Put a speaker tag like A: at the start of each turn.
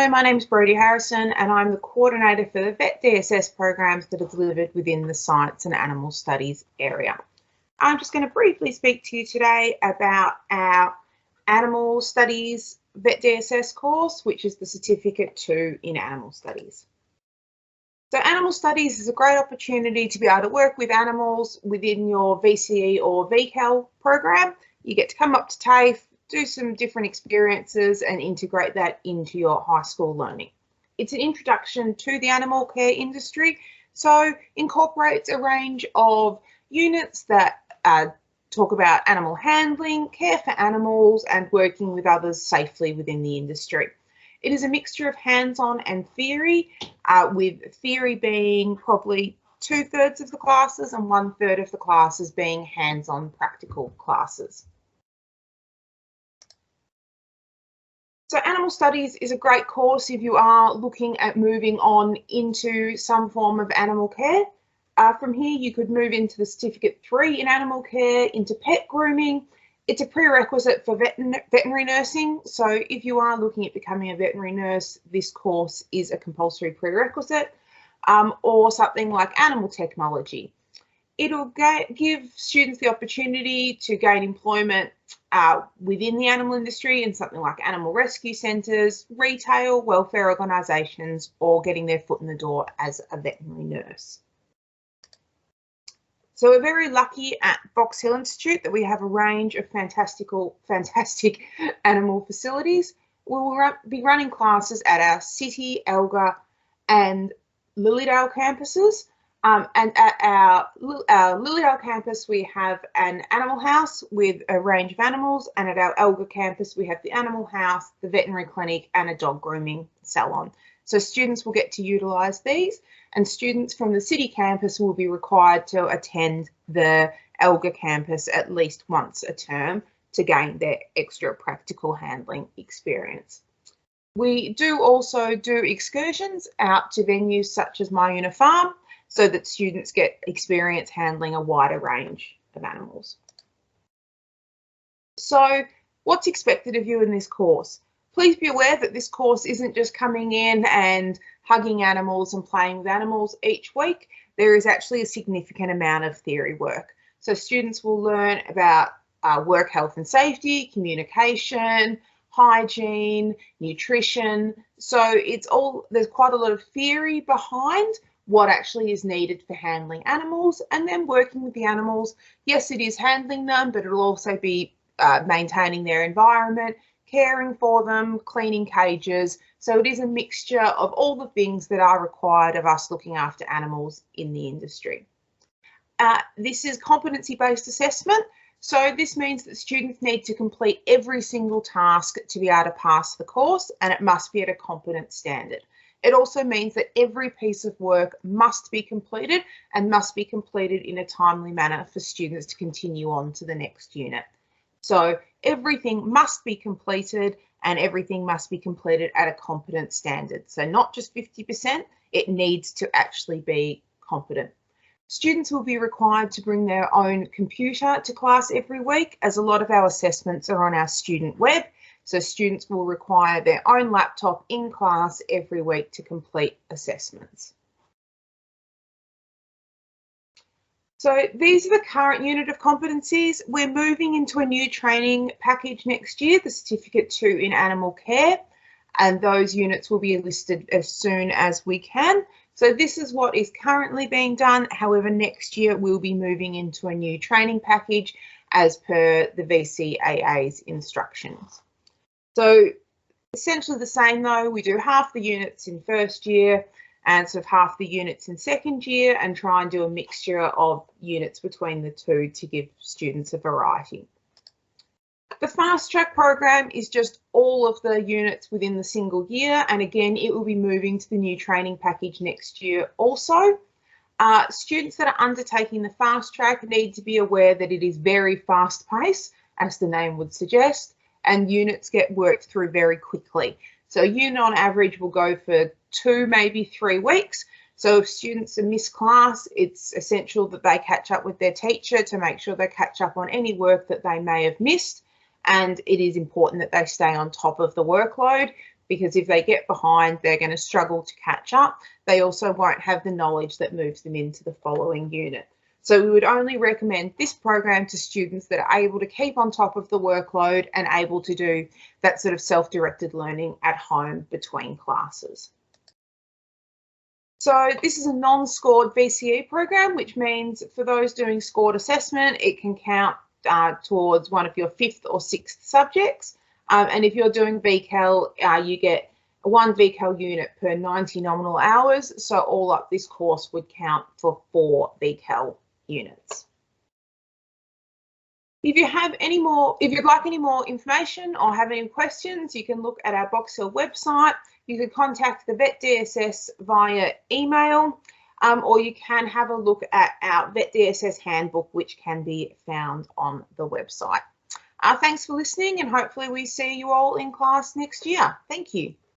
A: Hello, my name is Brodie Harrison and I'm the coordinator for the VETDSS programs that are delivered within the Science and Animal Studies area. I'm just going to briefly speak to you today about our Animal Studies VETDSS course, which is the Certificate 2 in Animal Studies. So Animal Studies is a great opportunity to be able to work with animals within your VCE or VCAL program. You get to come up to TAFE, do some different experiences and integrate that into your high school learning. It's an introduction to the animal care industry, so incorporates a range of units that talk about animal handling, care for animals and working with others safely within the industry. It is a mixture of hands-on and theory, with theory being probably 2/3 of the classes and 1/3 of the classes being hands-on practical classes. So Animal Studies is a great course if you are looking at moving on into some form of animal care. From here, you could move into the Certificate 3 in Animal Care, into pet grooming. It's a prerequisite for veterinary nursing. So if you are looking at becoming a veterinary nurse, this course is a compulsory prerequisite, or something like animal technology. It'll give students the opportunity to gain employment within the animal industry in something like animal rescue centres, retail, welfare organisations, or getting their foot in the door as a veterinary nurse. So we're very lucky at Box Hill Institute that we have a range of fantastic animal facilities. We will be running classes at our City, Elgar and Lilydale campuses. And at our Lilydale campus, we have an animal house with a range of animals, and at our Elgar campus, we have the animal house, the veterinary clinic, and a dog grooming salon. So students will get to utilise these, and students from the City campus will be required to attend the Elgar campus at least once a term to gain their extra practical handling experience. We do also do excursions out to venues such as Myuna Farm, so that students get experience handling a wider range of animals. So what's expected of you in this course? Please be aware that this course isn't just coming in and hugging animals and playing with animals each week. There is actually a significant amount of theory work. So students will learn about work health and safety, communication, hygiene, nutrition. So there's quite a lot of theory behind what actually is needed for handling animals, and then working with the animals. Yes, it is handling them, but it'll also be maintaining their environment, caring for them, cleaning cages. So it is a mixture of all the things that are required of us looking after animals in the industry. This is competency-based assessment. So this means that students need to complete every single task to be able to pass the course, and it must be at a competent standard. It also means that every piece of work must be completed and must be completed in a timely manner for students to continue on to the next unit. So everything must be completed and everything must be completed at a competent standard. So not just 50%, it needs to actually be competent. Students will be required to bring their own computer to class every week, as a lot of our assessments are on our student web. So students will require their own laptop in class every week to complete assessments. So these are the current unit of competencies. We're moving into a new training package next year, the Certificate 2 in Animal Care, and those units will be listed as soon as we can. So this is what is currently being done. However, next year we'll be moving into a new training package as per the VCAA's instructions. So essentially the same though, we do half the units in first year and sort of half the units in second year, and try and do a mixture of units between the two to give students a variety. The fast track program is just all of the units within the single year, and again it will be moving to the new training package next year also. Students that are undertaking the fast track need to be aware that it is very fast paced, as the name would suggest, and units get worked through very quickly. So a unit on average will go for 2, maybe 3 weeks. So if students miss class, it's essential that they catch up with their teacher to make sure they catch up on any work that they may have missed. And it is important that they stay on top of the workload because if they get behind, they're going to struggle to catch up. They also won't have the knowledge that moves them into the following unit. So we would only recommend this program to students that are able to keep on top of the workload and able to do that sort of self-directed learning at home between classes. So this is a non-scored VCE program, which means for those doing scored assessment, it can count towards one of your 5th or 6th subjects. And if you're doing VCAL, you get 1 VCAL unit per 90 nominal hours. So all up, this course would count for 4 VCAL units. If you'd like any more information or have any questions, you can look at our Box Hill website. You can contact the VETDSS via email, or you can have a look at our VETDSS handbook, which can be found on the website. Thanks for listening, and hopefully we see you all in class next year. Thank you.